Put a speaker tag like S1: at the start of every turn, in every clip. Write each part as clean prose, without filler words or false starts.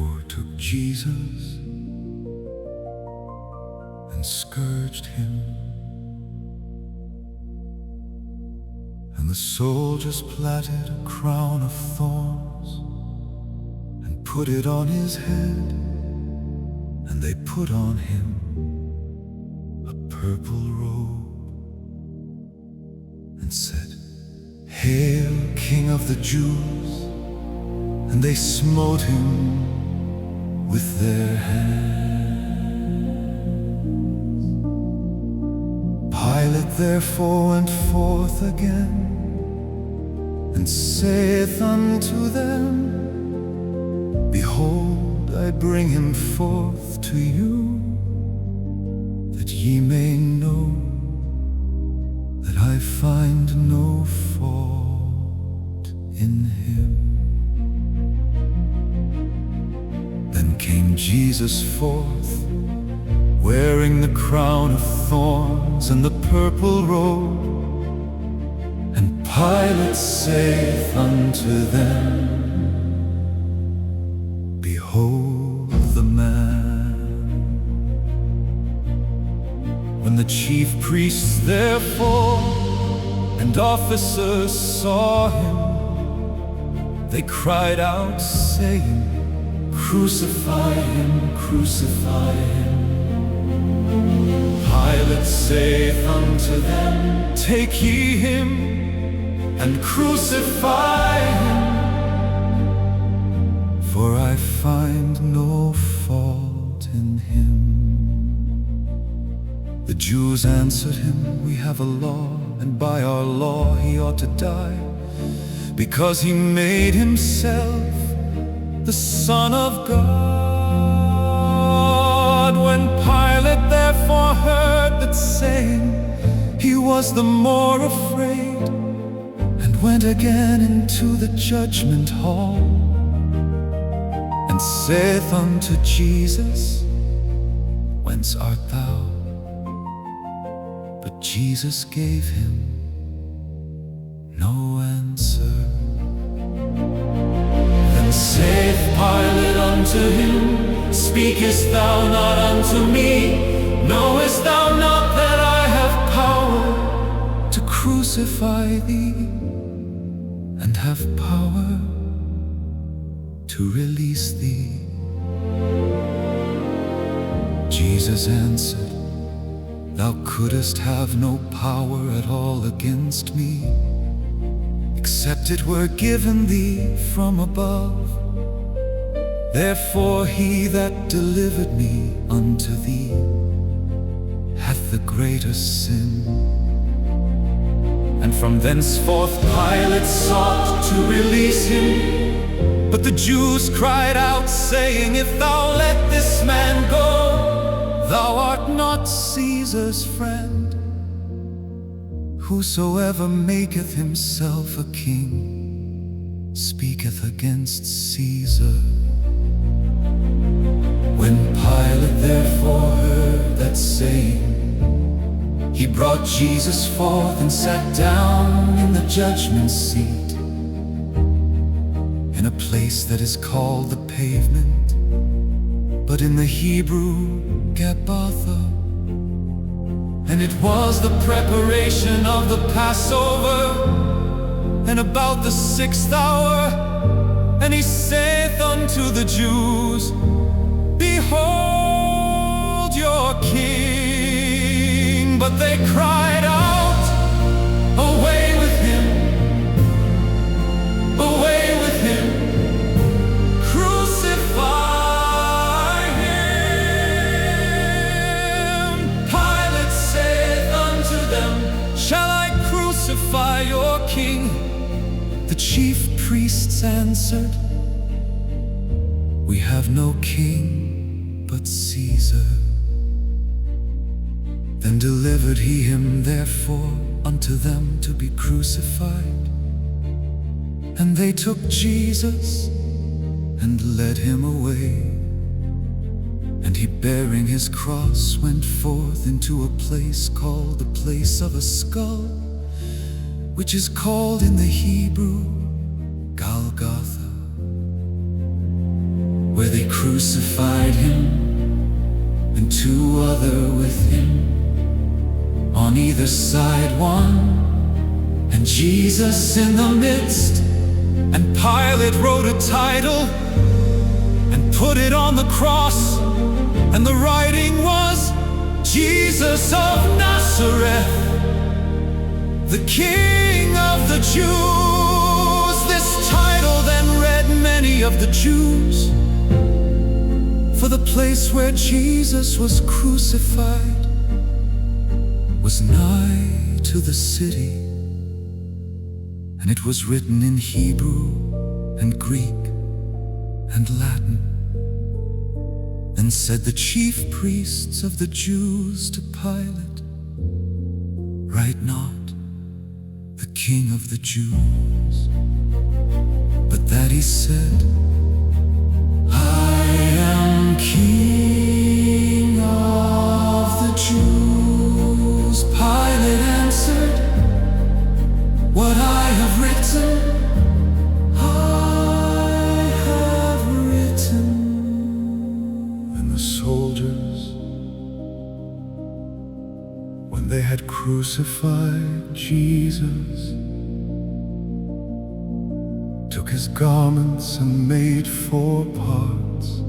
S1: therefore took Jesus and scourged him. And the soldiers plaited a crown of thorns and put it on his head, and they put on him a purple robe and said, "Hail, King of the Jews!" And they smote him with their hands. Pilate therefore went forth again, and saith unto them, "Behold, I bring him forth to you, that ye may know that I find no fault in him." Then came Jesus forth, wearing the crown of thorns and the purple robe. And Pilate saith unto them, "Behold the man." When the chief priests therefore and officers saw him, they cried out, saying, "Crucify him, crucify him." Pilate saith unto them, "Take ye him, and crucify him, for I find no fault in him." The Jews answered him, "We have a law, and by our law he ought to die, because he made himself the Son of God." When Pilate therefore heard that saying, he was the more afraid, and went again into the judgment hall, and saith unto Jesus, "Whence art thou?" But Jesus gave him no answer. Then saith Pilate unto him, "Speakest thou not unto me? Knowest thou not that I have power to crucify thee, and have power to release thee?" Jesus answered, "Thou couldst have no power at all against me, except it were given thee from above. Therefore he that delivered me unto thee hath the greater sin." And from thenceforth Pilate sought to release him, but the Jews cried out, saying, "If thou let this man go, thou art not Caesar's friend. Whosoever maketh himself a king speaketh against Caesar." When Pilate therefore heard that saying, he brought Jesus forth and sat down in the judgment seat, in a place that is called the Pavement, but in the Hebrew Golgotha. And it was the preparation of the Passover, and about the 6th hour. And he saith unto the Jews, "Behold your king." But they cried out, "Away with him, away with him, crucify him." Pilate saith unto them, "Shall I crucify your king?" The chief priests answered, "We have no king but Caesar." Then delivered he him therefore unto them to be crucified. And they took Jesus and led him away. And he, bearing his cross, went forth into a place called the place of a skull, which is called in the Hebrew Golgotha. where they crucified him, and two other with him, on either side one, and Jesus in the midst. And Pilate wrote a title and put it on the cross, and the writing was, Jesus of Nazareth, the King of the Jews. This title then read many of the Jews, for the place where Jesus was crucified was nigh to the city, and it was written in Hebrew and Greek and Latin. Then said the chief priests of the Jews to Pilate, write not, the King of the Jews, but that he said, I am King of the Jews. Pilate answered, what I have written, I have written. And the soldiers, when they had crucified Jesus, took his garments and made 4 parts,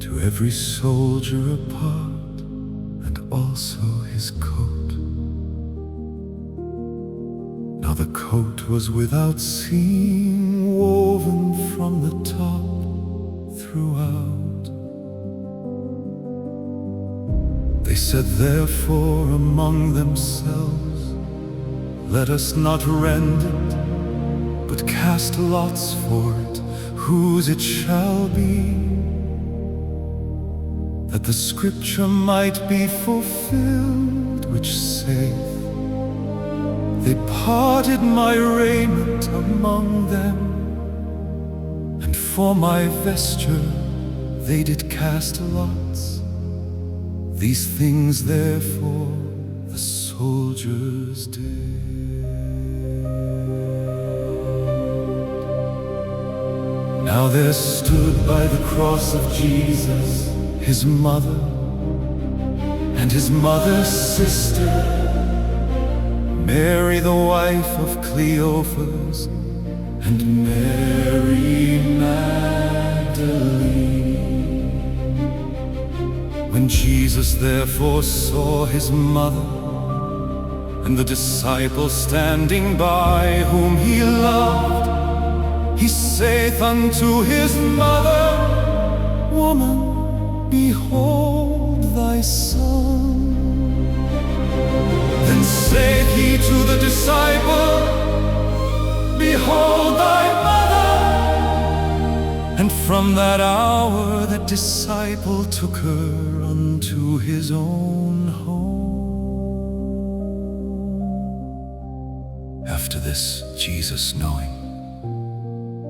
S1: to every soldier a part, and also his coat. Now the coat was without seam, woven from the top throughout. They said therefore among themselves, let us not rend it, but cast lots for it, whose it shall be, that the scripture might be fulfilled, which saith, they parted my raiment among them, and for my vesture they did cast lots. These things therefore the soldiers did. Now there stood by the cross of Jesus his mother and his mother's sister, Mary the wife of Cleophas, and Mary Magdalene. When Jesus therefore saw his mother and the disciple standing by, whom he loved, he saith unto his mother, Woman, behold thy son. Then saith he to the disciple, Behold thy mother. And from that hour that disciple took her unto his own home. After this, Jesus, knowing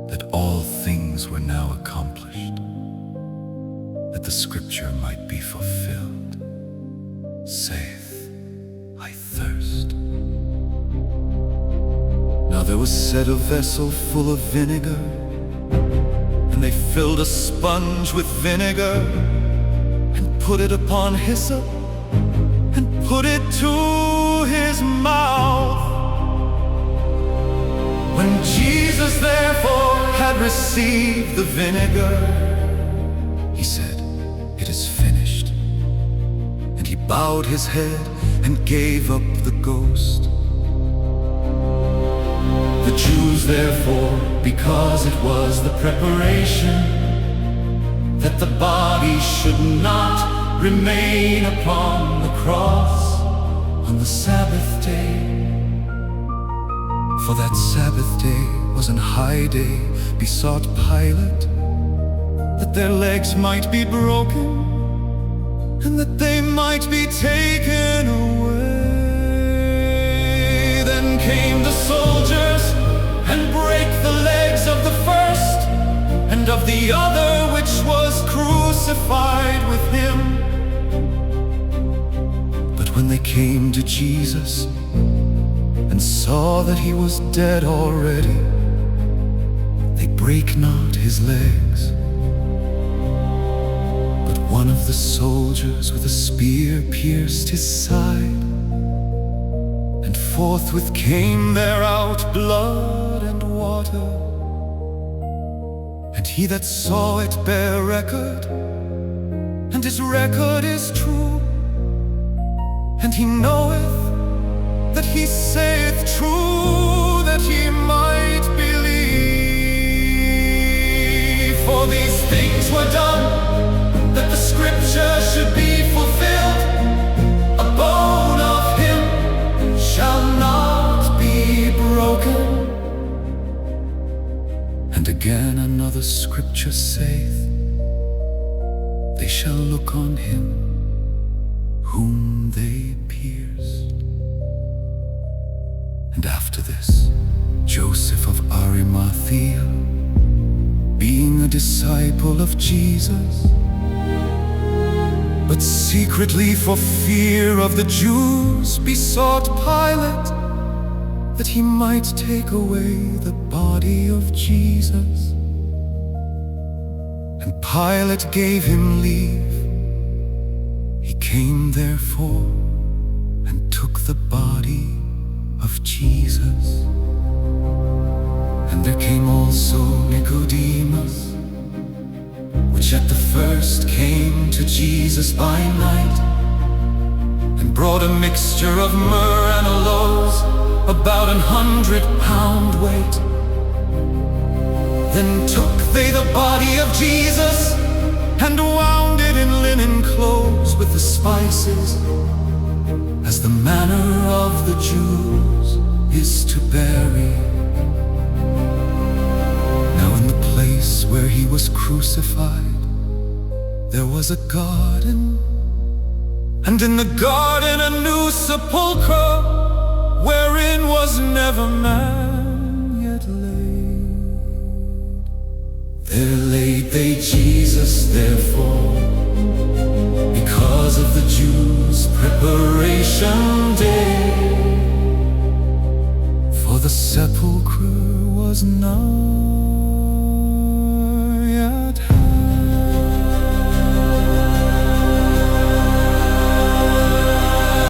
S1: that all things were now accomplished, that the scripture might be fulfilled, saith, I thirst. Now there was set a vessel full of vinegar, and they filled a sponge with vinegar, and put it upon hyssop, and put it to his mouth. When Jesus therefore had received the vinegar, he said, It is finished. And he bowed his head and gave up the ghost. The Jews therefore, because it was the preparation that the body should not remain upon the cross on the Sabbath day, for that Sabbath day was an high day, besought Pilate that their legs might be broken, and that they might be taken away. Then came the soldiers and brake the legs of the first and of the other which was crucified with him. But when they came to Jesus and saw that he was dead already, they brake not his legs, one of the soldiers with a spear pierced his side, and forthwith came there out blood and water. And he that saw it bare record, and his record is true, and he knoweth that he saith true, that he might believe. For these things were done, that the scripture should be fulfilled. A bone of him shall not be broken. And again another scripture saith, they shall look on him whom they pierced. And after this, Joseph of Arimathea, being a disciple of Jesus, but secretly for fear of the Jews, besought Pilate that he might take away the body of Jesus. And Pilate gave him leave. He came therefore and took the body of Jesus. And there came also Nicodemus, which at the first came to Jesus by night, and brought a mixture of myrrh and aloes, about 100 pound weight. Then took they the body of Jesus, and wound it in linen clothes with the spices, as the manner of the Jews is to bury. Now in the place where he was crucified, there was a garden, and in the garden a new sepulchre, wherein was never man yet laid. There laid they Jesus therefore, because of the Jews' preparation day, for the sepulchre was nigh.